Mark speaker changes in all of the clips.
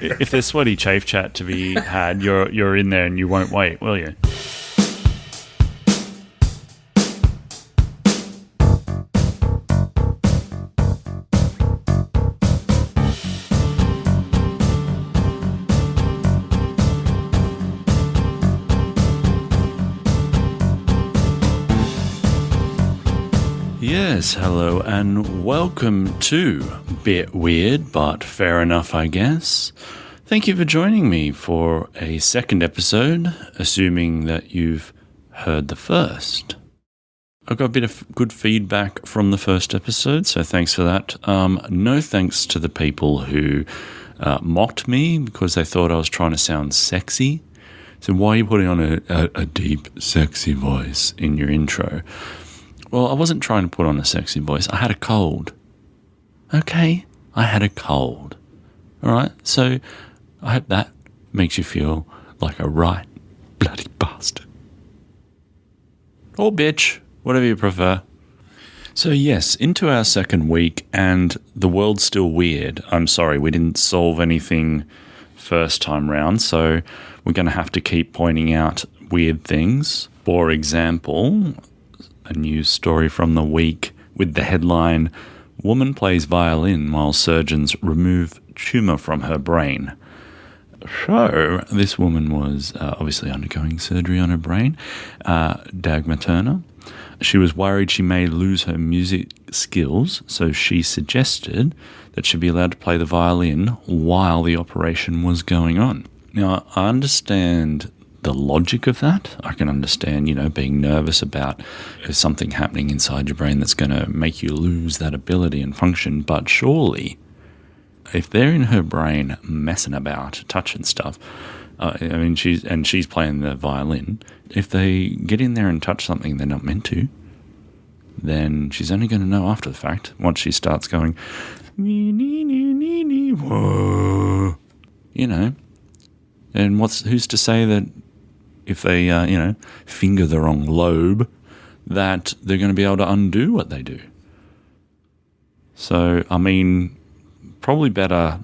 Speaker 1: If there's sweaty chafe chat to be had, you're in there and you won't wait, will you? Yes, hello and welcome to Bit Weird, but fair enough, I guess. Thank you for joining me for a second episode, assuming that you've heard the first. I got a bit of good feedback from the first episode, so thanks for that. No thanks to the people who mocked me because they thought I was trying to sound sexy. So why are you putting on a deep, sexy voice in your intro? Well, I wasn't trying to put on a sexy voice. I had a cold. Okay? I had a cold. All right? So I hope that makes you feel like a right bloody bastard. Or bitch, whatever you prefer. So yes, into our second week, and the world's still weird. I'm sorry, we didn't solve anything first time round, so we're going to have to keep pointing out weird things. For example, a news story from the week with the headline, "Woman plays violin while surgeons remove tumour from her brain." So, this woman was obviously undergoing surgery on her brain, Dagmar Turner. She was worried she may lose her music skills, so she suggested that she be allowed to play the violin while the operation was going on. Now, I understand the logic of that. I can understand, being nervous about something happening inside your brain that's going to make you lose that ability and function. But surely, if they're in her brain messing about, touching stuff, she's playing the violin, if they get in there and touch something they're not meant to, then she's only going to know after the fact, once she starts going, whoa, and who's to say that if they, finger the wrong lobe, that they're going to be able to undo what they do. So, probably better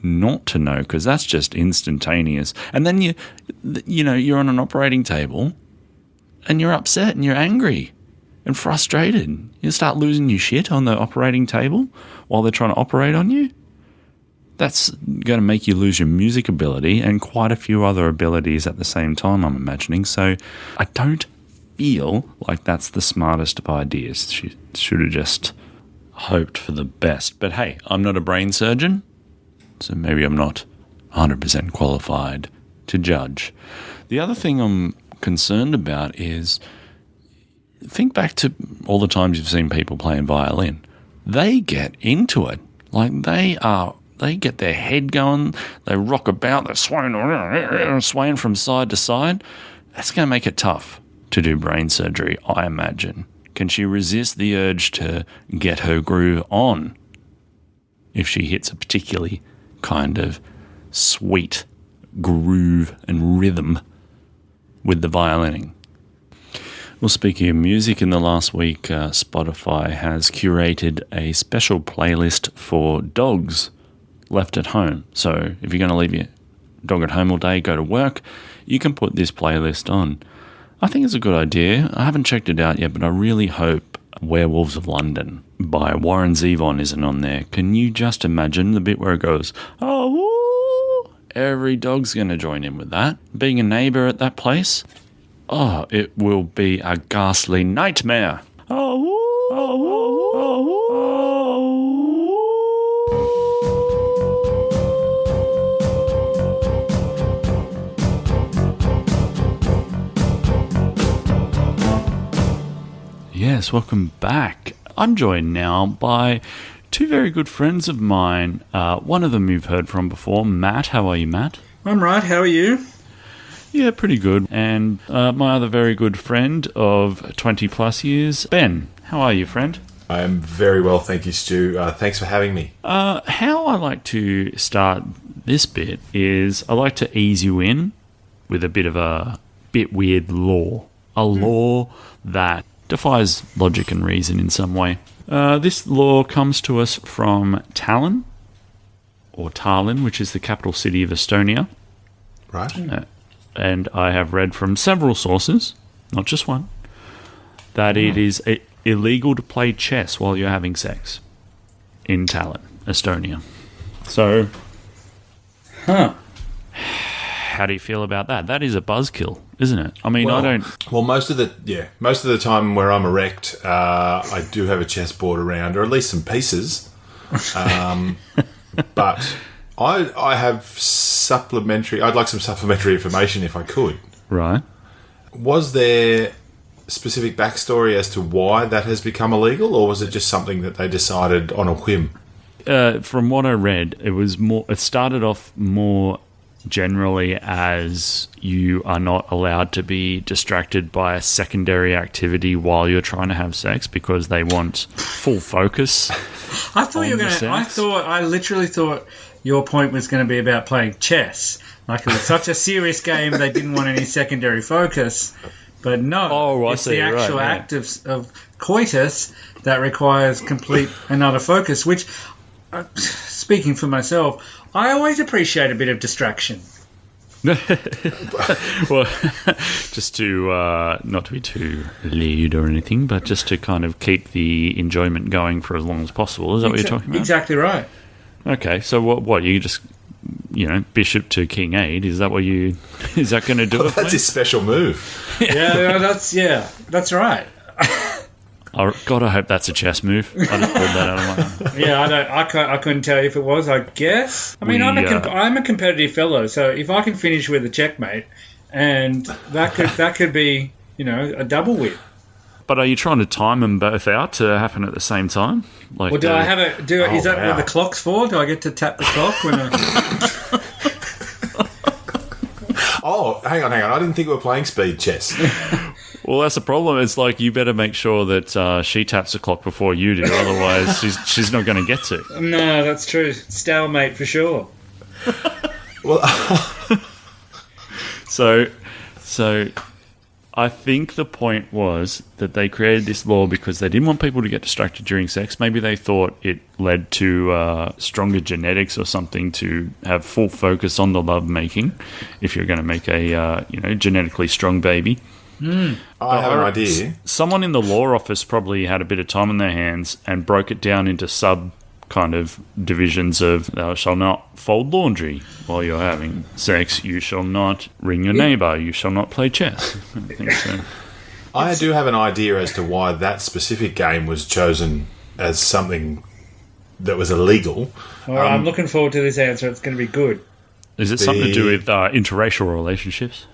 Speaker 1: not to know, because that's just instantaneous. And then you're on an operating table and you're upset and you're angry and frustrated. You start losing your shit on the operating table while they're trying to operate on you. That's going to make you lose your music ability and quite a few other abilities at the same time, I'm imagining. So I don't feel like that's the smartest of ideas. She should have just hoped for the best. But hey, I'm not a brain surgeon, so maybe I'm not 100% qualified to judge. The other thing I'm concerned about is, think back to all the times you've seen people playing violin. They get into it. Like they get their head going, they rock about, they're swaying from side to side. That's going to make it tough to do brain surgery, I imagine. Can she resist the urge to get her groove on if she hits a particularly kind of sweet groove and rhythm with the violining? Well, speaking of music, in the last week, Spotify has curated a special playlist for dogs left at home. So if you're going to leave your dog at home all day, go to work, you can put this playlist on. I think it's a good idea. I haven't checked it out yet, but I really hope Werewolves of London by Warren Zevon isn't on there. Can you just imagine the bit where it goes, oh, woo? Every dog's going to join in with that. Being a neighbour at that place, oh, it will be a ghastly nightmare. Oh, woo, oh, woo, oh, woo, oh, woo. Yes, welcome back. I'm joined now by two very good friends of mine. One of them you've heard from before, Matt. How are you, Matt?
Speaker 2: I'm right. How are you?
Speaker 1: Yeah, pretty good. And my other very good friend of 20 plus years, Ben. How are you, friend?
Speaker 3: I'm very well, thank you, Stu. Thanks for having me.
Speaker 1: How I like to start this bit is I like to ease you in with a bit of a bit weird law. A law that defies logic and reason in some way. This law comes to us from Talon, or Tallinn, which is the capital city of Estonia.
Speaker 3: Right.
Speaker 1: And I have read from several sources, not just one, that it is illegal to play chess while you're having sex in Tallinn, Estonia. So, how do you feel about that? That is a buzzkill, isn't it? I mean, I don't...
Speaker 3: Well, most of the time where I'm erect, I do have a chessboard around, or at least some pieces. But I have I'd like some supplementary information if I could.
Speaker 1: Right.
Speaker 3: Was there specific backstory as to why that has become illegal, or was it just something that they decided on a whim?
Speaker 1: From what I read, it started off more generally as you are not allowed to be distracted by a secondary activity while you're trying to have sex because they want full focus.
Speaker 2: I thought you were going to... I literally thought your point was going to be about playing chess. Like, it was such a serious game, they didn't want any secondary focus. But no, it's the actual act of coitus that requires complete and utter focus, which, speaking for myself, I always appreciate a bit of distraction.
Speaker 1: Well, just to not to be too lewd or anything, but just to kind of keep the enjoyment going for as long as possible. Is that what you're talking about?
Speaker 2: Exactly right.
Speaker 1: Okay, so what you just, bishop to king 8, is that what you... Is that going to do it?
Speaker 3: That's his special move.
Speaker 2: That's right.
Speaker 1: God, I hope that's a chess move. I just pulled that out of my...
Speaker 2: Yeah, I couldn't tell you if it was, I guess. I mean, I'm a competitive fellow, so if I can finish with a checkmate, and that could be, a double win.
Speaker 1: But are you trying to time them both out to happen at the same time? Like,
Speaker 2: well, is that what the clock's for? Do I get to tap the clock when
Speaker 3: Oh, hang on. I didn't think we were playing speed chess.
Speaker 1: Well, that's the problem. It's like you better make sure that she taps the clock before you do. Otherwise, she's not going to get to.
Speaker 2: No, that's true. Stalemate for sure.
Speaker 3: Well,
Speaker 1: so I think the point was that they created this law because they didn't want people to get distracted during sex. Maybe they thought it led to stronger genetics or something to have full focus on the lovemaking if you're going to make a genetically strong baby.
Speaker 3: I have an idea.
Speaker 1: Someone in the law office probably had a bit of time on their hands and broke it down into sub kind of divisions of thou shall not fold laundry while you're having sex, you shall not ring your neighbour, you shall not play chess. I think so.
Speaker 3: I do have an idea as to why that specific game was chosen as something that was illegal.
Speaker 2: Well, I'm looking forward to this answer. It's going to be good.
Speaker 1: Is it something to do with interracial relationships?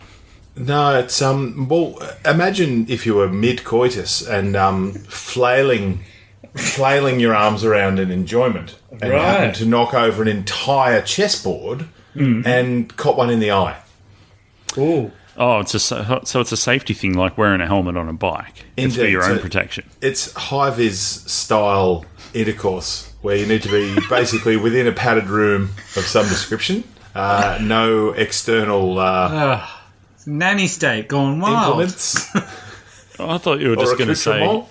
Speaker 3: No, it's imagine if you were mid-coitus and flailing your arms around in enjoyment and happened to knock over an entire chessboard and caught one in the eye.
Speaker 2: Ooh.
Speaker 1: Oh, so it's a safety thing, like wearing a helmet on a bike. It's for your own protection.
Speaker 3: It's high-vis style intercourse where you need to be basically within a padded room of some description. No external
Speaker 2: nanny state going wild.
Speaker 3: Implements.
Speaker 1: I thought you were just going to say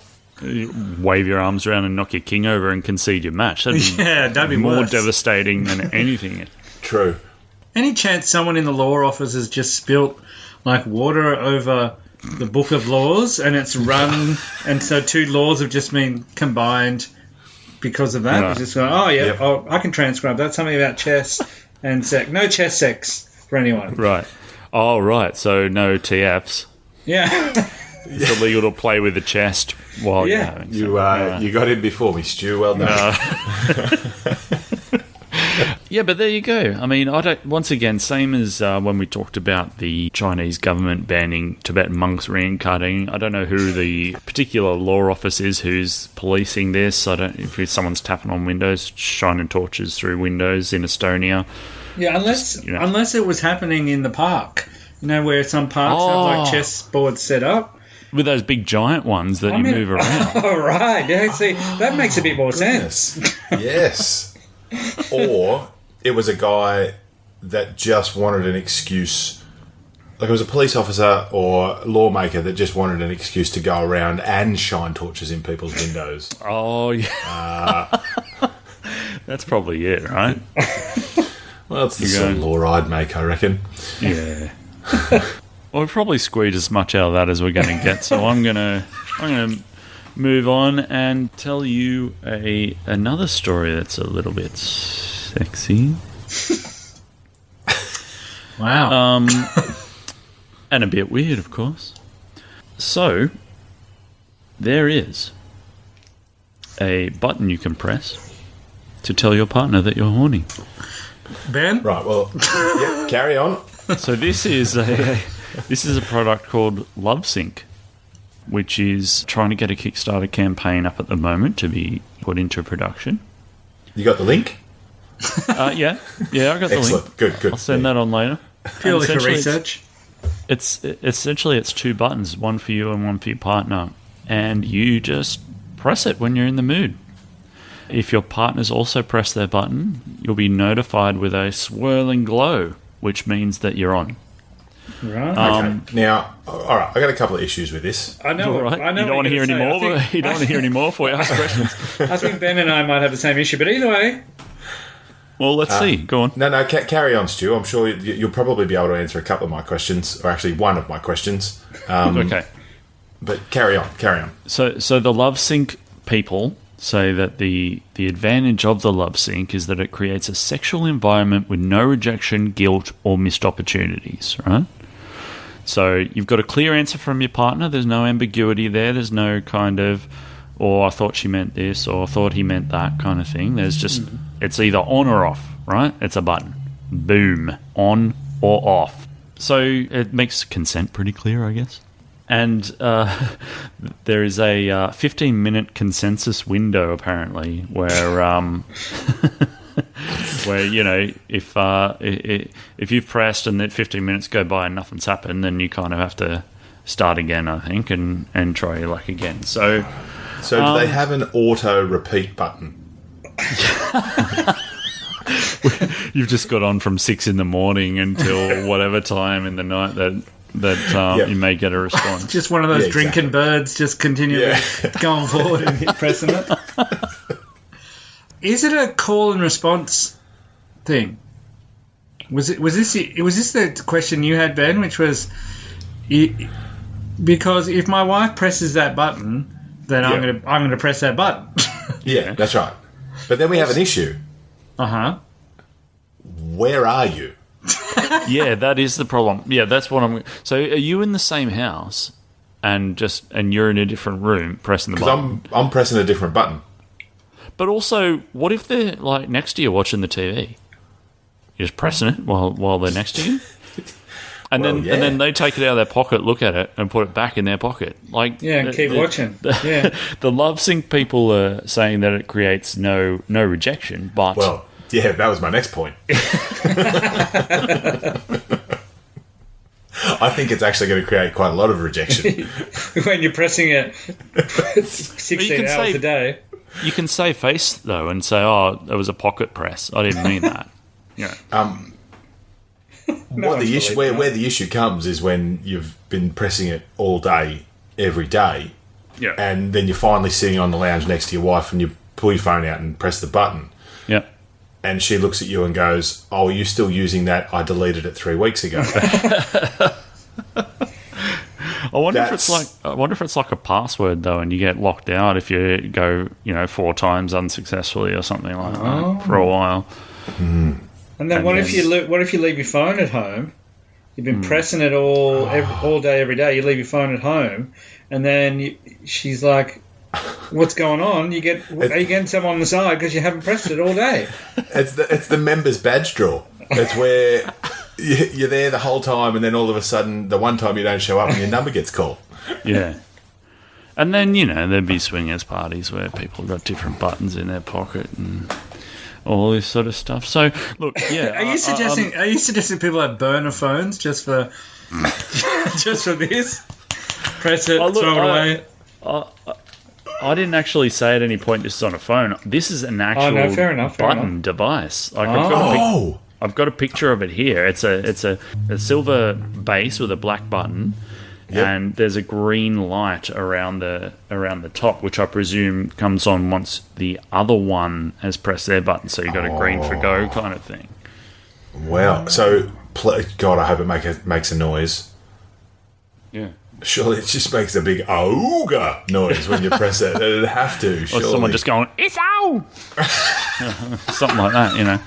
Speaker 1: wave your arms around and knock your king over and concede your match. That'd be more
Speaker 2: worse.
Speaker 1: devastating than anything.
Speaker 3: True.
Speaker 2: Any chance someone in the law office has just spilt like water over the book of laws and it's run and so two laws have just been combined because of that?
Speaker 1: No.
Speaker 2: It's just going, I can transcribe that. Something about chess and sex. No chess sex for anyone.
Speaker 1: Right. Oh, right. So no TFs.
Speaker 2: Yeah.
Speaker 1: It's illegal to play with the chest while you're having sex.
Speaker 3: You got in before me, Stu. Well done.
Speaker 1: Yeah, but there you go. I mean, once again, same as when we talked about the Chinese government banning Tibetan monks reincarnating. I don't know who the particular law office is who's policing this. If someone's tapping on windows, shining torches through windows in Estonia.
Speaker 2: Yeah, unless it was happening in the park, where some parks have like chessboards set up.
Speaker 1: With those big giant ones that move around.
Speaker 2: Oh, right. Yeah, see, that makes a bit more sense.
Speaker 3: Yes. Or it was a guy that just wanted an excuse. Like it was a police officer or lawmaker that just wanted an excuse to go around and shine torches in people's windows.
Speaker 1: Oh, yeah. That's probably it, right?
Speaker 3: Well, it's the sort of lure I'd make, I reckon.
Speaker 1: Yeah. Well, we'll probably squeeze as much out of that as we're going to get. So I'm gonna move on and tell you another story that's a little bit sexy.
Speaker 2: Wow.
Speaker 1: And a bit weird, of course. So there is a button you can press to tell your partner that you're horny.
Speaker 2: Ben?
Speaker 3: Right, well, carry on.
Speaker 1: So this is a product called LoveSync, which is trying to get a Kickstarter campaign up at the moment to be put into production.
Speaker 3: You got the link?
Speaker 1: Yeah, I got the link.
Speaker 3: Good.
Speaker 1: I'll send that on later.
Speaker 2: Purely for research.
Speaker 1: It's essentially two buttons, one for you and one for your partner, and you just press it when you're in the mood. If your partners also press their button, you'll be notified with a swirling glow, which means that you're on.
Speaker 2: Right.
Speaker 3: Okay. Now, all right, I got a couple of issues with this.
Speaker 2: I know.
Speaker 1: Right.
Speaker 2: I know.
Speaker 1: You don't want to hear any more. You don't want to hear any more before you ask questions.
Speaker 2: I think Ben and I might have the same issue, but either way.
Speaker 1: Well, let's see. Go on.
Speaker 3: No, carry on, Stu. I'm sure you'll probably be able to answer a couple of my questions, or actually one of my questions.
Speaker 1: Okay.
Speaker 3: But carry on.
Speaker 1: So the LoveSync people say that the advantage of the LoveSync is that it creates a sexual environment with no rejection, guilt, or missed opportunities, right? So you've got a clear answer from your partner. There's no ambiguity there. There's no kind of, or I thought she meant this, or I thought he meant that kind of thing. There's just, it's either on or off, right? It's a button. Boom. On or off. So it makes consent pretty clear, I guess. And there is a 15-minute consensus window, apparently, where where if you've pressed and that 15 minutes go by and nothing's happened, then you kind of have to start again, I think, and try your luck again. So
Speaker 3: do they have an auto repeat button?
Speaker 1: You've just got on from 6 a.m. until whatever time in the night that you may get a response.
Speaker 2: Just one of those drinking birds just continually going forward and pressing it. Is it a call and response thing? Was this the question you had, Ben, which was because if my wife presses that button, then I'm going to press that button.
Speaker 3: Yeah, that's right. But then we have an issue.
Speaker 2: Uh-huh.
Speaker 3: Where are you?
Speaker 1: Yeah, that is the problem. Yeah, that's what I'm. So, are you in the same house and you're in a different room pressing the button?
Speaker 3: I'm pressing a different button.
Speaker 1: But also, what if they're like next to you watching the TV? You're just pressing it while they're next to you, and then they take it out of their pocket, look at it, and put it back in their pocket.
Speaker 2: And keep watching.
Speaker 1: The LoveSync people are saying that it creates no rejection, but
Speaker 3: yeah, that was my next point. I think it's actually going to create quite a lot of rejection.
Speaker 2: When you're pressing it 16 hours a day.
Speaker 1: You can save face, though, and say, oh, it was a pocket press. I didn't mean that. Yeah.
Speaker 3: Where the issue comes is when you've been pressing it all day, every day, and then you're finally sitting on the lounge next to your wife and you pull your phone out and press the button.
Speaker 1: Yeah.
Speaker 3: And she looks at you and goes, "Oh, are you still using that? I deleted it 3 weeks ago."
Speaker 1: I wonder if it's like a password though, and you get locked out if you go 4 times unsuccessfully or something like that for a while.
Speaker 2: And then what if you leave your phone at home? You've been pressing it all day, every day. You leave your phone at home, and then she's like, "What's going on?" Are you getting someone on the side because you haven't pressed it all day?
Speaker 3: It's the members badge draw. It's where you're there the whole time, and then all of a sudden, the one time you don't show up, and your number gets called.
Speaker 1: Yeah. And then there'd be swingers parties where people got different buttons in their pocket and all this sort of stuff. So look,
Speaker 2: Are you suggesting people have burner phones just for this? Press it, throw it away.
Speaker 1: I didn't actually say at any point this is on a phone. This is an actual button device. I've got a picture of it here. It's a silver base with a black button, and there's a green light around the top, which I presume comes on once the other one has pressed their button. So you've got a green for go kind of thing.
Speaker 3: Wow. So, God, I hope it makes a noise.
Speaker 1: Yeah.
Speaker 3: Surely it just makes a big "auga" noise when you press it. It'd have to. Surely.
Speaker 1: Or someone just going, "It's ow!" Something like that,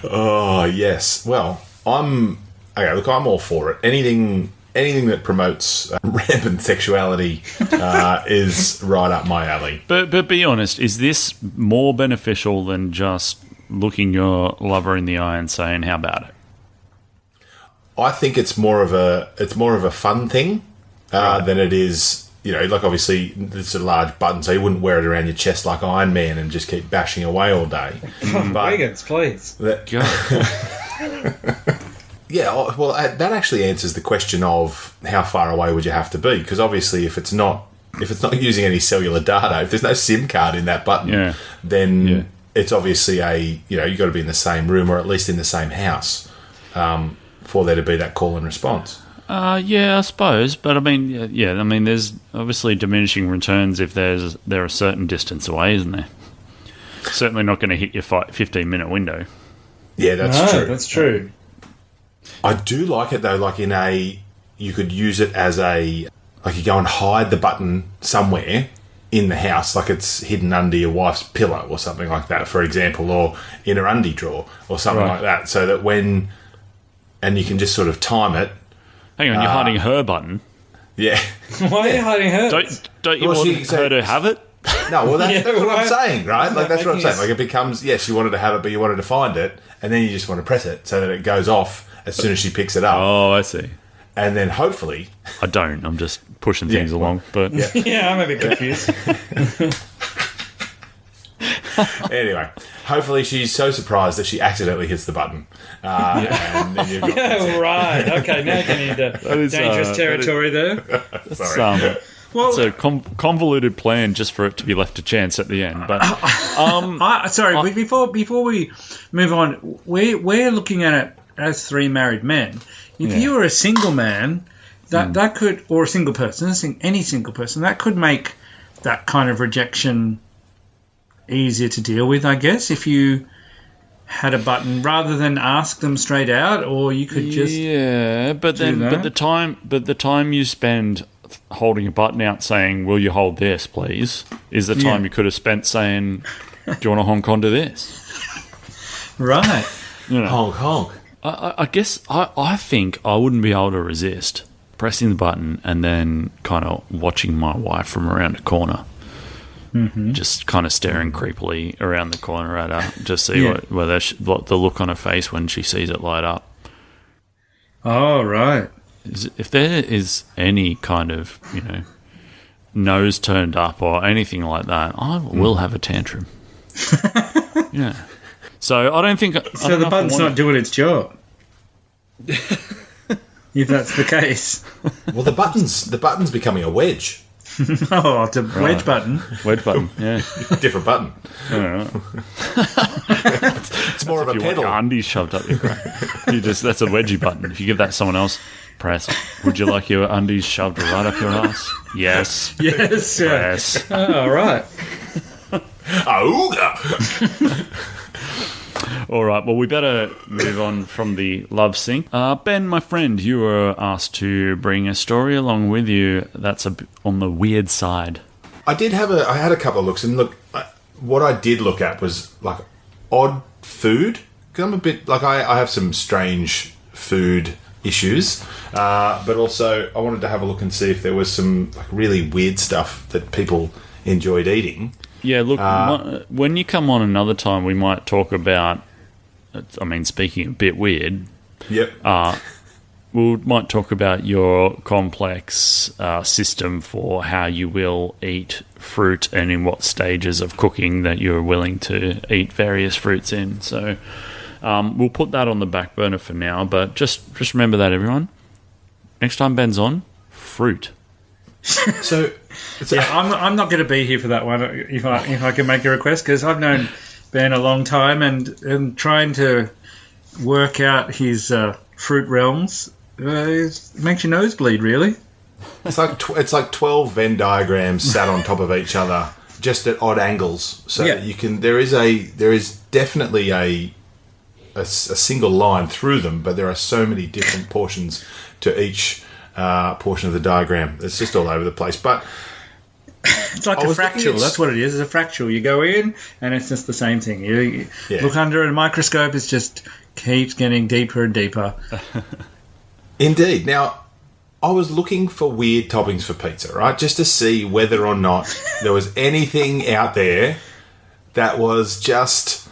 Speaker 3: Oh yes. Well, I'm all for it. Anything that promotes rampant sexuality is right up my alley.
Speaker 1: But be honest, is this more beneficial than just looking your lover in the eye and saying, "How about it?"
Speaker 3: I think it's more of a fun thing than it is. Like obviously it's a large button, so you wouldn't wear it around your chest like Iron Man and just keep bashing away all day.
Speaker 2: Wiggins, please.
Speaker 3: Yeah, well, that actually answers the question of how far away would you have to be? Because obviously, if it's not using any cellular data, if there's no SIM card in that button, then it's obviously you've got to be in the same room or at least in the same house for there to be that call and response.
Speaker 1: Yeah, I suppose, but I mean, there's obviously diminishing returns if they're a certain distance away, isn't there? Certainly not going to hit your 15-minute window.
Speaker 3: Yeah, that's true.
Speaker 2: That's true.
Speaker 3: I do like it though. Like you could use it as you go and hide the button somewhere in the house, like it's hidden under your wife's pillow or something like that, for example, or in her undie drawer or something like that, so that and you can just sort of time it.
Speaker 1: Hang on, you're hiding her button.
Speaker 3: Yeah.
Speaker 2: Why are you hiding her?
Speaker 1: Don't you want her to have it?
Speaker 3: No, well, that's what I'm saying, right? Like, that's what I'm saying. Like, it becomes, yes, you wanted to have it, but you wanted to find it, and then you just want to press it so that it goes off as soon as she picks it up.
Speaker 1: Oh, I see.
Speaker 3: And then hopefully...
Speaker 1: I don't. I'm just pushing things along. But
Speaker 2: yeah, I'm a bit confused.
Speaker 3: Anyway, hopefully she's so surprised that she accidentally hits the button. And then you've got
Speaker 2: right. Okay, now getting into dangerous territory there.
Speaker 3: Sorry.
Speaker 1: It's a convoluted plan just for it to be left to chance at the end. But
Speaker 2: before we move on, we're looking at it as three married men. If you were a single man, that could, or a single person, any single person, that could make that kind of rejection easier to deal with, I guess, if you had a button rather than ask them straight out, or you could just
Speaker 1: but the time you spend holding a button out saying, "Will you hold this, please?" is the time you could have spent saying, "Do you want to honk onto this?"
Speaker 2: Right.
Speaker 3: Honk, honk.
Speaker 1: I guess I think I wouldn't be able to resist pressing the button and then kind of watching my wife from around a corner. Mm-hmm. Just kind of staring creepily around the corner at her to see what the look on her face when she sees it light up.
Speaker 2: Oh, right.
Speaker 1: If there is any kind of, nose turned up or anything like that, I will have a tantrum. Yeah. So I don't think...
Speaker 2: So the button's not doing its job. If that's the case.
Speaker 3: Well, the button's becoming a wedge.
Speaker 2: Oh, it's a wedge button.
Speaker 1: Wedge button, yeah.
Speaker 3: Different button. It's more of a pedal.
Speaker 1: Want your undies shoved up your crack. That's a wedgie button. If you give that to someone else, press. Would you like your undies shoved right up your ass? Yes.
Speaker 2: Yes.
Speaker 1: Press.
Speaker 2: Oh, right.
Speaker 1: All right, well, we better move on from the love sink. Ben, my friend, you were asked to bring a story along with you that's on the weird side.
Speaker 3: I had a couple of looks, and look, what I did look at was like odd food, because I'm a bit like I have some strange food issues, but also I wanted to have a look and see if there was some like really weird stuff that people enjoyed eating.
Speaker 1: Yeah, look, when you come on another time, we might talk about, speaking a bit weird.
Speaker 3: Yep.
Speaker 1: We might talk about your complex system for how you will eat fruit and in what stages of cooking that you're willing to eat various fruits in. So we'll put that on the back burner for now, but just remember that, everyone. Next time Ben's on, fruit.
Speaker 3: So
Speaker 2: I'm not going to be here for that one if I can make a request, because I've known Ben a long time and trying to work out his fruit realms, it makes your nose bleed, really.
Speaker 3: It's like 12 Venn diagrams sat on top of each other, just at odd angles. So you can. There is definitely a single line through them, but there are so many different portions to each portion of the diagram. It's just all over the place. But
Speaker 2: it's like a fractal. That's what it is. It's a fractal. You go in, and it's just the same thing. You look under a microscope. It just keeps getting deeper and deeper.
Speaker 3: Indeed. Now, I was looking for weird toppings for pizza, right? Just to see whether or not there was anything out there that was just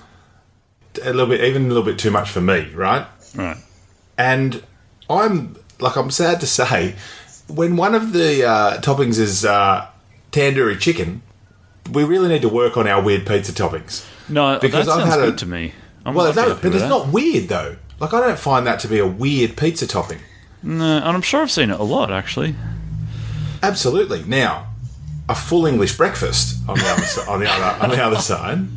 Speaker 3: a little bit too much for me, right?
Speaker 1: Right.
Speaker 3: And I'm sad to say, when one of the toppings is tandoori chicken, we really need to work on our weird pizza toppings.
Speaker 1: No, because that sounds good to me.
Speaker 3: But it's not weird though. Like, I don't find that to be a weird pizza topping.
Speaker 1: No, and I'm sure I've seen it a lot, actually.
Speaker 3: Absolutely. Now, a full English breakfast on the other side.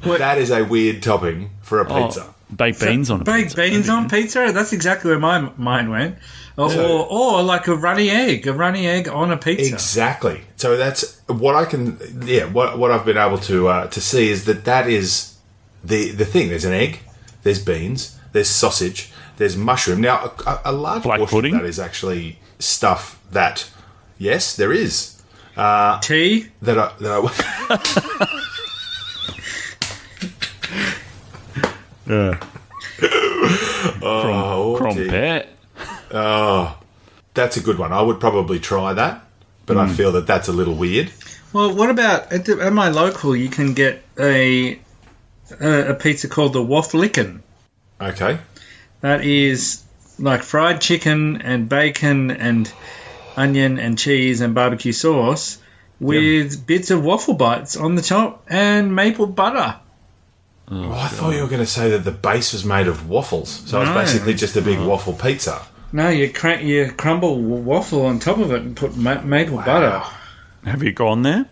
Speaker 3: That is a weird topping for a pizza.
Speaker 1: Baked beans on a pizza.
Speaker 2: Baked beans on pizza? That's exactly where my mind went. Or like a runny egg on a pizza.
Speaker 3: Exactly. So that's what I can. Yeah, what I've been able to see is that is the thing. There's an egg. There's beans. There's sausage. There's mushroom. Now, a large portion
Speaker 1: pudding?
Speaker 3: of that is actually stuff that, yes, there is.
Speaker 2: Tea?
Speaker 3: That I
Speaker 1: Crumpet.
Speaker 3: Oh, that's a good one. I would probably try that, but I feel that's a little weird.
Speaker 2: Well, what about at my local? You can get a pizza called the Wafflicken.
Speaker 3: Okay.
Speaker 2: That is like fried chicken and bacon and onion and cheese and barbecue sauce with bits of waffle bites on the top and maple butter.
Speaker 3: Oh, I thought you were going to say that the base was made of waffles, so it's basically just a big waffle pizza.
Speaker 2: No, you crumble waffle on top of it and put maple butter.
Speaker 1: Have you gone there?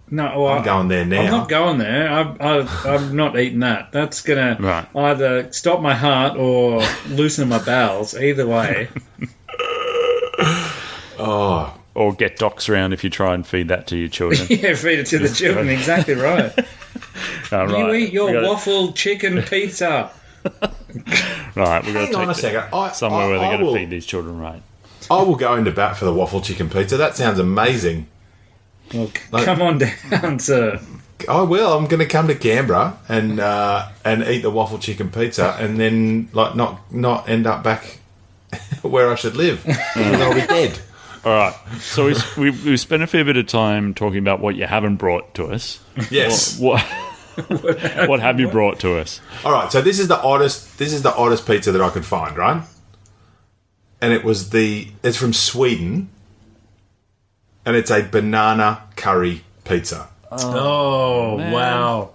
Speaker 2: No, well,
Speaker 3: I'm going there now.
Speaker 2: I'm not going there. I'm not eating that. That's going to either stop my heart or loosen my bowels. Either way.
Speaker 1: Or get docs around if you try and feed that to your children.
Speaker 2: Yeah, feed it to the children. Exactly right. You eat your waffle chicken pizza.
Speaker 1: Right, we're going to
Speaker 3: Hang on a second.
Speaker 1: Somewhere where they're going to feed these children right.
Speaker 3: I will go into bat for the waffle chicken pizza. That sounds amazing.
Speaker 2: Well, come on down, sir.
Speaker 3: I will. I'm going to come to Canberra and eat the waffle chicken pizza, and then not end up back where I should live. And I'll be dead.
Speaker 1: All right. So we've spent a fair bit of time talking about what you haven't brought to us.
Speaker 3: Yes.
Speaker 1: What have you brought to us?
Speaker 3: All right. So this is the oddest pizza that I could find, right? And it's from Sweden. And it's a banana curry pizza.
Speaker 2: Oh wow.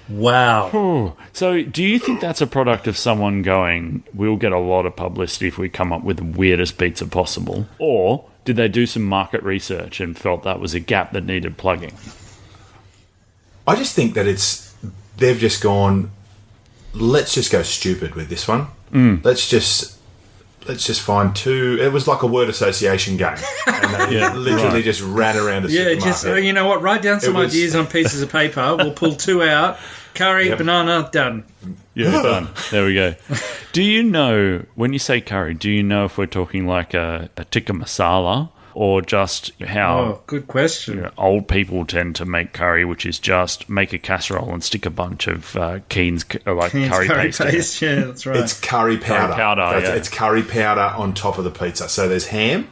Speaker 2: Wow.
Speaker 1: Ooh. So do you think that's a product of someone going, we'll get a lot of publicity if we come up with the weirdest pizza possible? Or did they do some market research and felt that was a gap that needed plugging?
Speaker 3: I just think that they've just gone, let's just go stupid with this one. Let's just find two. It was like a word association game. And they literally just ran around a supermarket.
Speaker 2: Just, you know what, write down some ideas on pieces of paper. We'll pull two out. Curry, banana, done.
Speaker 1: Yeah, done. There we go. Do you know, when you say curry, do you know if we're talking like a tikka masala or just how...
Speaker 2: Oh, good question.
Speaker 1: Old people tend to make curry, which is just make a casserole and stick a bunch of Keen's curry paste.
Speaker 2: Yeah, that's right.
Speaker 3: It's curry powder. It's curry powder on top of the pizza. So there's ham.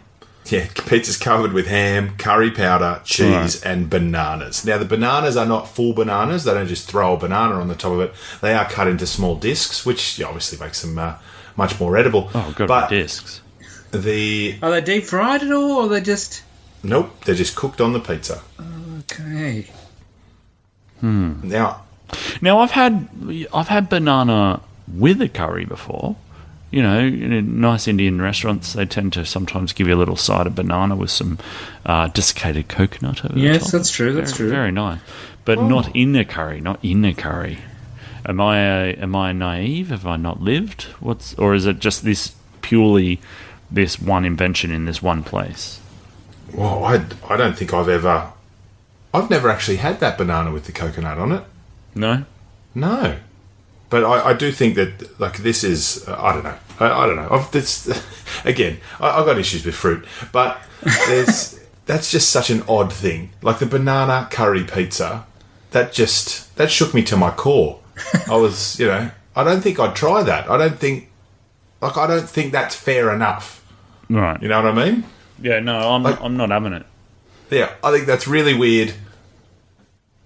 Speaker 3: Yeah, pizza's covered with ham, curry powder, cheese, and bananas. Now, the bananas are not full bananas. They don't just throw a banana on the top of it. They are cut into small discs, which obviously makes them much more edible.
Speaker 1: Oh, good discs.
Speaker 2: Are they deep fried at all, or are they just...
Speaker 3: Nope, they're just cooked on the pizza.
Speaker 2: Okay.
Speaker 3: Now
Speaker 1: I've had banana with a curry before. You know, in nice Indian restaurants, they tend to sometimes give you a little side of banana with some desiccated coconut over the top.
Speaker 2: Yes, that's true. That's true.
Speaker 1: Very nice, but not in a curry. Am I naive? Have I not lived? Or is it just purely this one invention in this one place?
Speaker 3: Well, I don't think I've never actually had that banana with the coconut on it.
Speaker 1: No?
Speaker 3: No. But I do think that, like, this is... I don't know. I don't know. Again, I've got issues with fruit. But that's just such an odd thing. Like, the banana curry pizza, that shook me to my core. I was, I don't think I'd try that. I don't think that's fair enough.
Speaker 1: Right.
Speaker 3: You know what I mean?
Speaker 1: Yeah, no, I'm not having it.
Speaker 3: Yeah, I think that's really weird.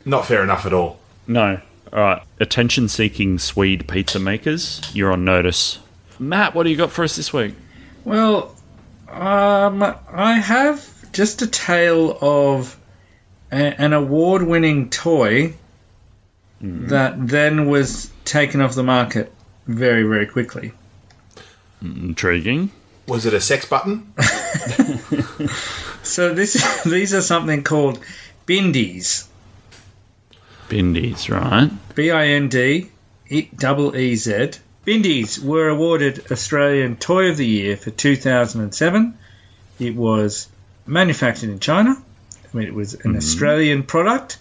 Speaker 3: Not fair enough at all.
Speaker 1: No. All right. Attention-seeking Swede pizza makers, you're on notice. Matt, what do you got for us this week?
Speaker 2: Well, I have just a tale of an award-winning toy that then was taken off the market very, very quickly.
Speaker 1: Intriguing.
Speaker 3: Was it a sex button?
Speaker 2: So these are something called bindies.
Speaker 1: Bindies, right?
Speaker 2: BINDEEZ. Bindies were awarded Australian Toy of the Year for 2007. It was manufactured in China. I mean, it was an Australian product.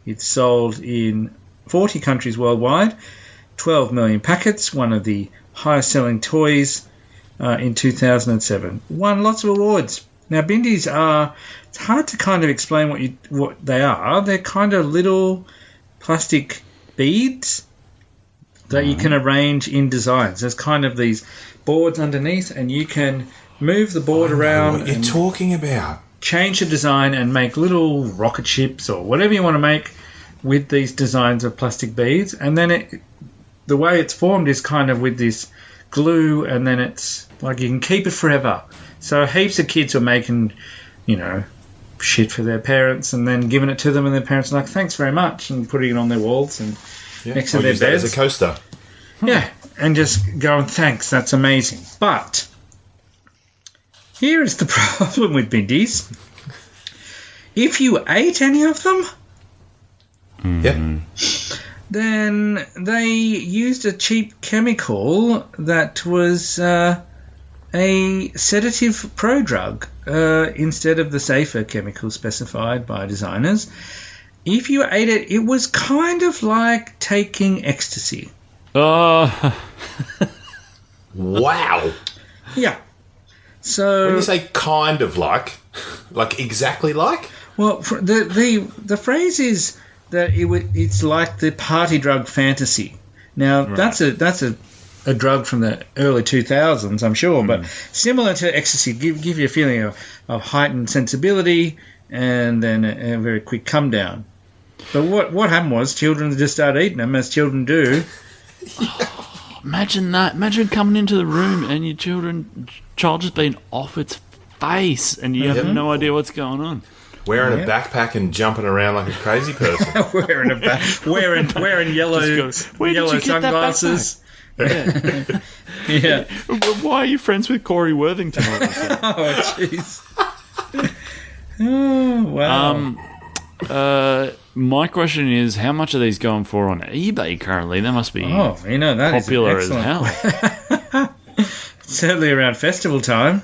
Speaker 2: It's sold in 40 countries worldwide. 12 million packets. One of the highest selling toys in 2007. Won lots of awards. Now, bindies it's hard to kind of explain what they are. They're kind of little plastic beads that you can arrange in designs. There's kind of these boards underneath, and you can move the board around.
Speaker 3: What you're talking about?
Speaker 2: Change the design and make little rocket ships or whatever you want to make with these designs of plastic beads. And then the way it's formed is kind of with this glue, and then it's like you can keep it forever. So heaps of kids are making, shit for their parents and then giving it to them, and their parents are like, thanks very much, and putting it on their walls and next to their beds.
Speaker 3: That as a coaster.
Speaker 2: Yeah, and just going, thanks, that's amazing. But here is the problem with bindies. If you ate any of them, then they used a cheap chemical that was a sedative prodrug instead of the safer chemical specified by designers. If you ate it, it was kind of like taking ecstasy.
Speaker 3: Wow.
Speaker 2: Yeah. So
Speaker 3: when you say kind of like exactly like?
Speaker 2: Well, the phrase is that it's like the party drug fantasy. Now, right. that's a drug from the early 2000s, I'm sure, but similar to ecstasy, give you a feeling of heightened sensibility and then a very quick come down. But what happened was children just started eating them, as children do.
Speaker 1: Imagine that. Imagine coming into the room and your child just being off its face and you have no idea what's going on.
Speaker 3: Wearing a backpack and jumping around like a crazy person.
Speaker 2: wearing yellow sunglasses. Yeah.
Speaker 1: Why are you friends with Corey Worthington all of a sudden?
Speaker 2: Oh, jeez. Oh, wow.
Speaker 1: My question is, how much are these going for on eBay currently? They must be popular as hell.
Speaker 2: Certainly around festival time.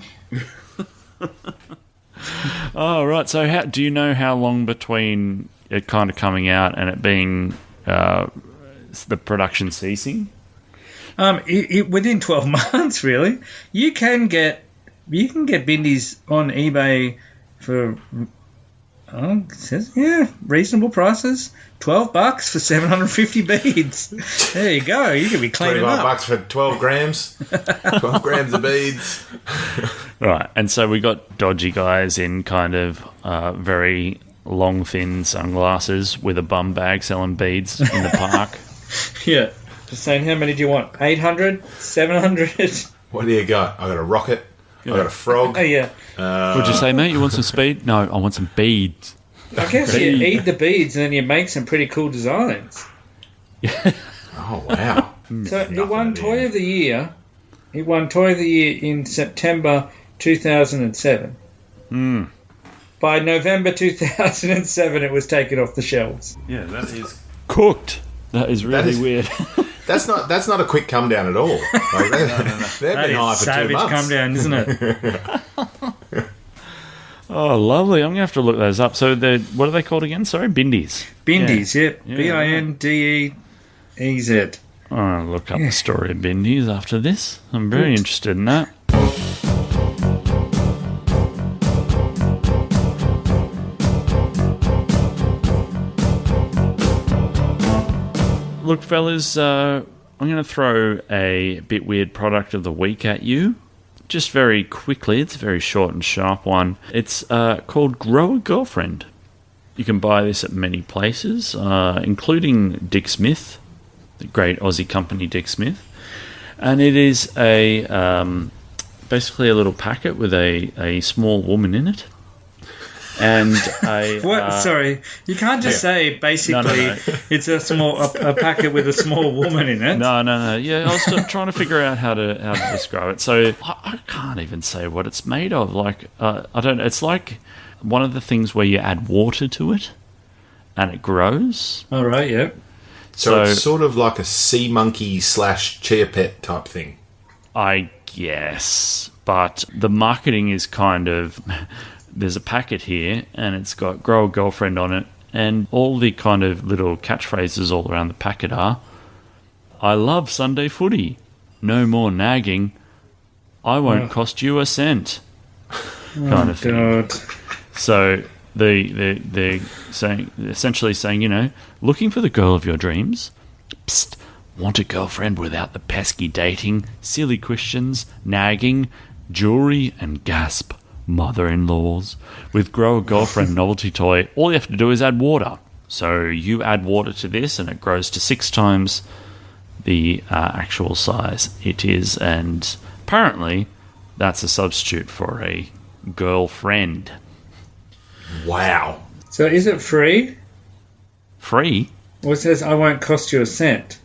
Speaker 1: Oh, right. So do you know how long between it kind of coming out and it being the production ceasing?
Speaker 2: Within 12 months, really. You can get bindies on eBay for it says reasonable prices. $12 for 750 beads. There you go. You could be cleaning up.
Speaker 3: $25 for 12 grams. 12 grams of beads.
Speaker 1: Right, and so we got dodgy guys in kind of very long, thin sunglasses with a bum bag selling beads in the park.
Speaker 2: Yeah. Just saying, how many do you want? 800? 700?
Speaker 3: What do you got? I got a rocket. I got a frog.
Speaker 2: Oh, yeah.
Speaker 1: What'd you say, mate? You want some speed? No, I want some beads.
Speaker 2: I guess you eat the beads and then you make some pretty cool designs.
Speaker 3: Oh, wow.
Speaker 2: So it won Toy of the Year. It won Toy of the Year in September 2007. By November 2007, it was taken off the shelves.
Speaker 1: Yeah, that is cooked. That is really weird.
Speaker 3: That's not a quick come down at all. Like, they've been high for 2 months.
Speaker 2: Come down, isn't it?
Speaker 1: Oh, lovely. I'm going to have to look those up. So, what are they called again? Sorry, Bindies.
Speaker 2: Bindies, yep. Bindeez.
Speaker 1: I'll look up the story of Bindies after this. I'm very interested in that. Look, fellas, I'm going to throw a bit weird product of the week at you. Just very quickly, it's a very short and sharp one. It's called Grow a Girlfriend. You can buy this at many places, including Dick Smith, the great Aussie company Dick Smith. And it is basically a little packet with a small woman in it. And
Speaker 2: what? Sorry, you can't just say basically it's a packet with a small woman in it.
Speaker 1: No. Yeah, I was trying to figure out how to describe it. So I can't even say what it's made of. Like I don't know. It's like one of the things where you add water to it, and it grows.
Speaker 2: All right. Yeah.
Speaker 3: So it's sort of like a sea monkey / chia pet type thing.
Speaker 1: I guess, but the marketing is kind of. There's a packet here, and it's got Grow a Girlfriend on it, and all the kind of little catchphrases all around the packet are, I love Sunday footy, no more nagging, I won't cost you a cent, kind of thing. God. So they're essentially saying, looking for the girl of your dreams? Psst, want a girlfriend without the pesky dating, silly questions, nagging, jewelry, and gasp. Mother-in-laws. With Grow a Girlfriend novelty toy, all you have to do is add water. So you add water to this and it grows to 6 times the actual size it is, and apparently that's a substitute for a girlfriend.
Speaker 3: Wow.
Speaker 2: So is it free?
Speaker 1: Free?
Speaker 2: Well, it says I won't cost you a cent.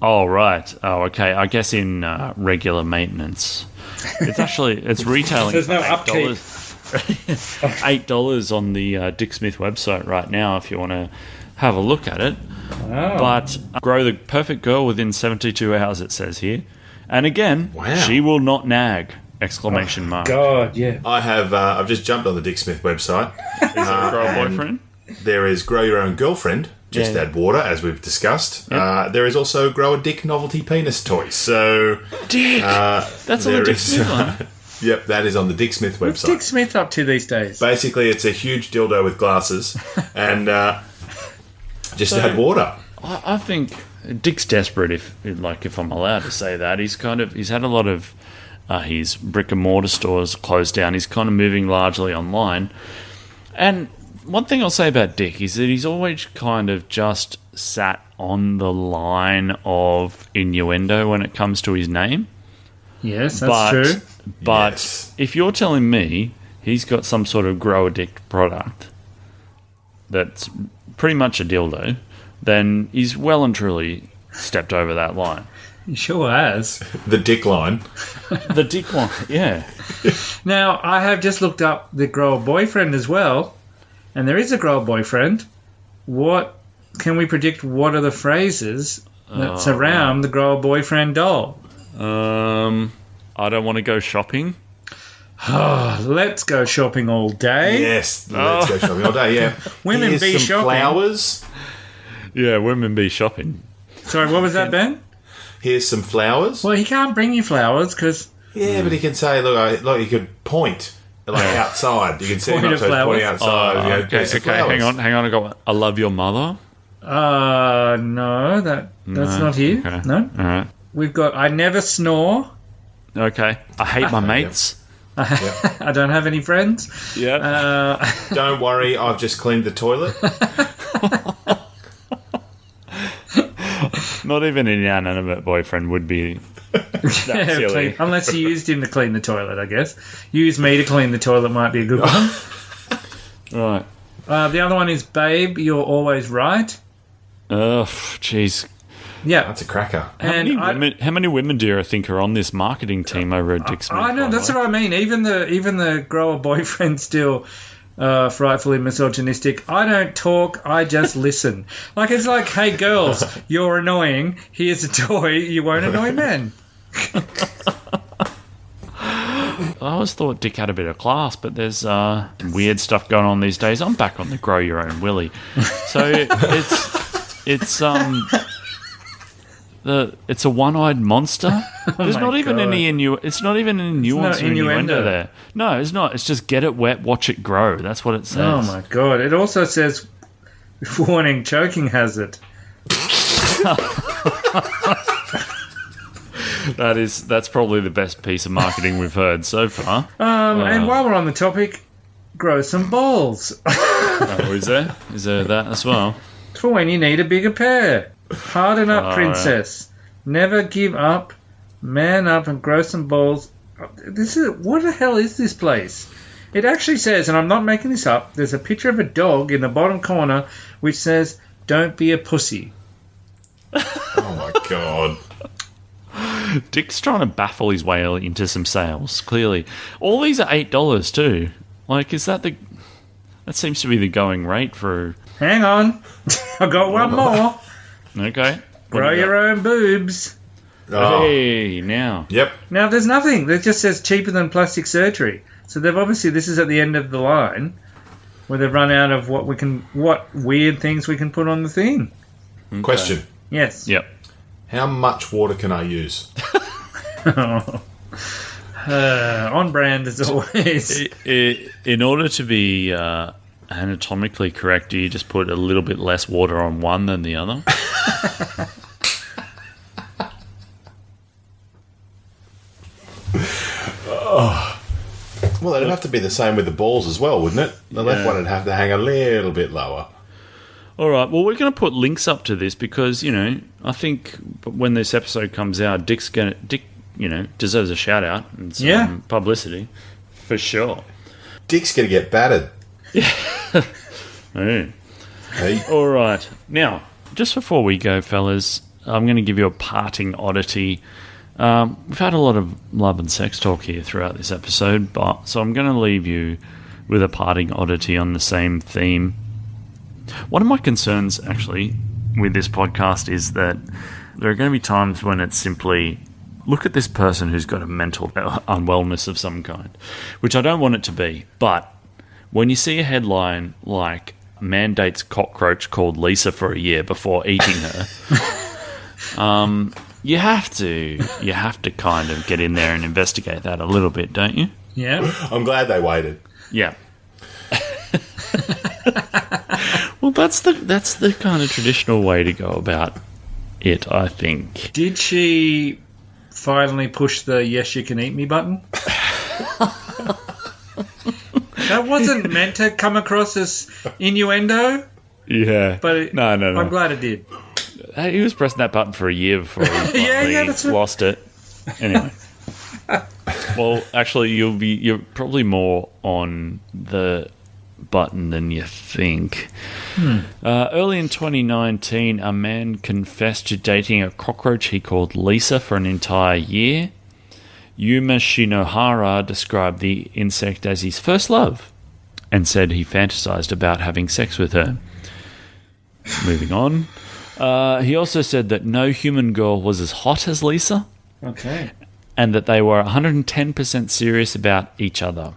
Speaker 1: Oh, right. Oh, okay. I guess in regular maintenance. It's retailing
Speaker 2: There's
Speaker 1: for
Speaker 2: no
Speaker 1: $8. $8 on the Dick Smith website right now if you want to have a look at it.
Speaker 2: Oh.
Speaker 1: But grow the perfect girl within 72 hours, it says here. And again, she will not nag! Exclamation mark.
Speaker 2: God, yeah.
Speaker 3: I've just jumped on the Dick Smith website.
Speaker 1: Is it Grow a Boyfriend?
Speaker 3: There is Grow Your Own Girlfriend. Just add water, as we've discussed. Yep. There is also Grow a Dick novelty penis toy. So,
Speaker 1: Dick! That's on the Dick Smith one.
Speaker 3: Yep, that is on the Dick Smith website.
Speaker 2: What's Dick Smith up to these days?
Speaker 3: Basically, it's a huge dildo with glasses, and just add water.
Speaker 1: I think Dick's desperate. If I'm allowed to say that, he's had a lot of his brick and mortar stores closed down. He's kind of moving largely online, and one thing I'll say about Dick is that he's always kind of just sat on the line of innuendo when it comes to his name.
Speaker 2: Yes, that's true.
Speaker 1: But if you're telling me he's got some sort of Grow a Dick product that's pretty much a dildo, then he's well and truly stepped over that line.
Speaker 2: He sure has.
Speaker 3: The Dick line.
Speaker 1: The Dick line, yeah.
Speaker 2: Now, I have just looked up the Grow a Boyfriend as well. And there is a Grow a Boyfriend. What can we predict? What are the phrases that surround the Grow a Boyfriend doll?
Speaker 1: I don't want to go shopping.
Speaker 2: Let's go shopping all day.
Speaker 3: Yes, let's go shopping all day. Yeah,
Speaker 2: women
Speaker 3: Here's
Speaker 2: be
Speaker 3: some
Speaker 2: shopping.
Speaker 3: Flowers.
Speaker 1: Yeah, women be shopping.
Speaker 2: Sorry, what was that, Ben?
Speaker 3: Here's some flowers.
Speaker 2: Well, he can't bring you flowers because.
Speaker 3: Yeah, but he can say, look, he could point. Like outside, you can see him pointing outside.
Speaker 1: Okay, hang on. I love your mother.
Speaker 2: No, that's not here.
Speaker 1: Okay.
Speaker 2: No.
Speaker 1: All right.
Speaker 2: We've got I never snore.
Speaker 1: Okay. I hate my mates.
Speaker 3: Yep.
Speaker 2: I don't have any friends.
Speaker 1: Yeah.
Speaker 3: Don't worry, I've just cleaned the toilet.
Speaker 1: Not even an inanimate boyfriend would be that silly.
Speaker 2: Unless you used him to clean the toilet, I guess. Use me to clean the toilet might be a good one.
Speaker 1: Right.
Speaker 2: The other one is Babe, You're Always Right.
Speaker 1: Oh, jeez.
Speaker 2: Yeah.
Speaker 3: That's a cracker.
Speaker 1: How many women do you think are on this marketing team over at Dick Smith?
Speaker 2: I know, that's what I mean. Even the Grow a Boyfriend still frightfully misogynistic. I don't talk, I just listen. Like, it's like, hey, girls, you're annoying. Here's a toy. You won't annoy men.
Speaker 1: I always thought Dick had a bit of class, but there's weird stuff going on these days. I'm back on the grow your own willy. So it's a one-eyed monster. There's not even any it's not even any nuance or innuendo there. No, it's not. It's just get it wet, watch it grow. That's what it says.
Speaker 2: Oh my god! It also says, warning, choking hazard.
Speaker 1: That's probably the best piece of marketing we've heard so far.
Speaker 2: And while we're on the topic, grow some balls.
Speaker 1: Oh, is there that as well?
Speaker 2: For when you need a bigger pair. Harden up, princess. Right. Never give up. Man up and grow some balls. What the hell is this place? It actually says, and I'm not making this up, there's a picture of a dog in the bottom corner which says, "Don't be a pussy."
Speaker 3: Oh my god.
Speaker 1: Dick's trying to baffle his way into some sales, clearly. All these are $8 too. Like, is that that seems to be the going rate for...
Speaker 2: Hang on. I've got one more.
Speaker 1: Okay.
Speaker 2: Grow your own boobs.
Speaker 3: Oh.
Speaker 1: Hey, now.
Speaker 3: Yep.
Speaker 2: Now, there's nothing. It just says cheaper than plastic surgery. So they've obviously, this is at the end of the line, where they've run out of what weird things we can put on the thing.
Speaker 3: Okay. Question.
Speaker 2: Yes.
Speaker 1: Yep.
Speaker 3: How much water can I use?
Speaker 2: On brand as always.
Speaker 1: In order to be anatomically correct, do you just put a little bit less water on one than the other?
Speaker 3: Well, it'd have to be the same with the balls as well, wouldn't it? The left one would have to hang a little bit lower.
Speaker 1: All right, well, we're going to put links up to this because, I think when this episode comes out, Dick, deserves a shout-out and some publicity, for sure.
Speaker 3: Dick's going to get battered.
Speaker 1: Yeah. Hey. All right. Now, just before we go, fellas, I'm going to give you a parting oddity. We've had a lot of love and sex talk here throughout this episode, so I'm going to leave you with a parting oddity on the same theme. One of my concerns, actually, with this podcast is that there are going to be times when it's simply, look at this person who's got a mental unwellness of some kind, which I don't want it to be. But when you see a headline like, "Man dates cockroach called Lisa for a year before eating her," you have to kind of get in there and investigate that a little bit, don't you?
Speaker 2: Yeah.
Speaker 3: I'm glad they waited.
Speaker 1: Yeah. Well, that's the kind of traditional way to go about it, I think.
Speaker 2: Did she finally push the "yes, you can eat me" button? That wasn't meant to come across as innuendo.
Speaker 1: Yeah.
Speaker 2: But
Speaker 1: no.
Speaker 2: I'm glad it did.
Speaker 1: He was pressing that button for a year before he finally lost it. Anyway. Well, actually, you're probably more on the button than you think. Early in 2019, a man confessed to dating a cockroach he called Lisa for an entire year. Yuma Shinohara described the insect as his first love and said he fantasized about having sex with her. Moving on. He also said that no human girl was as hot as Lisa.
Speaker 2: Okay.
Speaker 1: And that they were 110% serious about each other.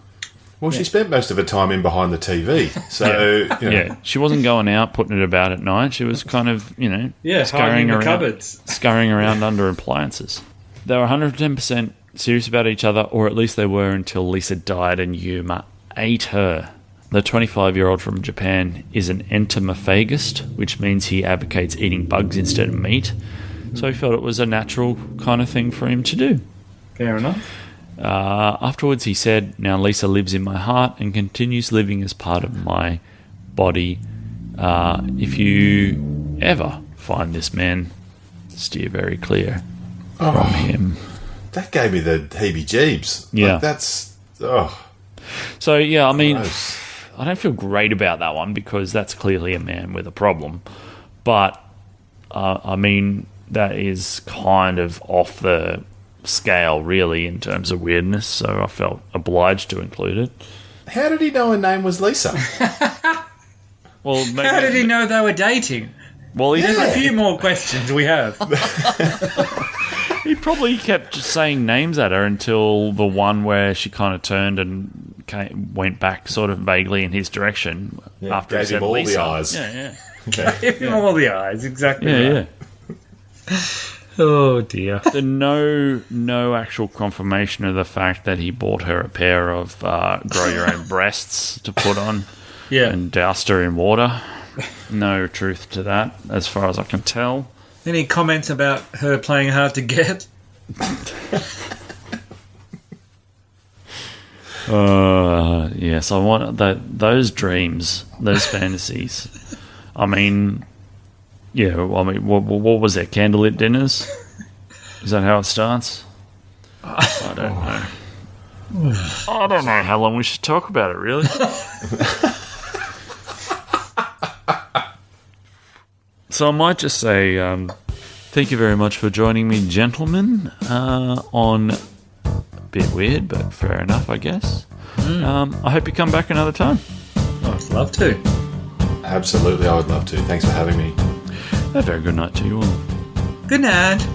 Speaker 3: Well, she spent most of her time in behind the TV, so
Speaker 1: yeah, she wasn't going out putting it about at night. She was kind of scurrying around,
Speaker 2: cupboards,
Speaker 1: scurrying around under appliances. They were 110% serious about each other, or at least they were until Lisa died and Yuma ate her. The 25-year-old from Japan is an entomophagist, which means he advocates eating bugs instead of meat. So he felt it was a natural kind of thing for him to do.
Speaker 2: Fair enough.
Speaker 1: Afterwards, he said, "Now Lisa lives in my heart and continues living as part of my body. If you ever find this man, steer very clear from him."
Speaker 3: That gave me the heebie-jeebs.
Speaker 1: Yeah.
Speaker 3: Like, that's... Oh.
Speaker 1: So, yeah, I mean,
Speaker 3: Gross.
Speaker 1: I don't feel great about that one because that's clearly a man with a problem. But, I mean, that is kind of off the scale, really, in terms of weirdness, so I felt obliged to include it.
Speaker 3: How did he know her name was Lisa?
Speaker 1: Well, maybe,
Speaker 2: how did he know they were dating?
Speaker 1: Well,
Speaker 2: there's a few more questions we have.
Speaker 1: He probably kept just saying names at her until the one where she kind of turned and went back sort of vaguely in his direction after he said
Speaker 3: all
Speaker 1: Lisa.
Speaker 3: the eyes.
Speaker 1: Yeah.
Speaker 2: Gave him all the eyes, exactly right.
Speaker 1: Yeah.
Speaker 2: Oh, dear.
Speaker 1: No actual confirmation of the fact that he bought her a pair of grow-your-own breasts to put on and doused her in water. No truth to that, as far as I can tell.
Speaker 2: Any comments about her playing hard to get?
Speaker 1: Yes, I want those dreams, those fantasies. I mean, what was that? Candlelit dinners? Is that how it starts? I don't know. I don't know how long we should talk about it, really. So I might just say thank you very much for joining me, gentlemen, on a bit weird, but fair enough, I guess. I hope you come back another time.
Speaker 2: I'd love to.
Speaker 3: Absolutely, I would love to. Thanks for having me.
Speaker 1: A very good night to you all.
Speaker 2: Good night.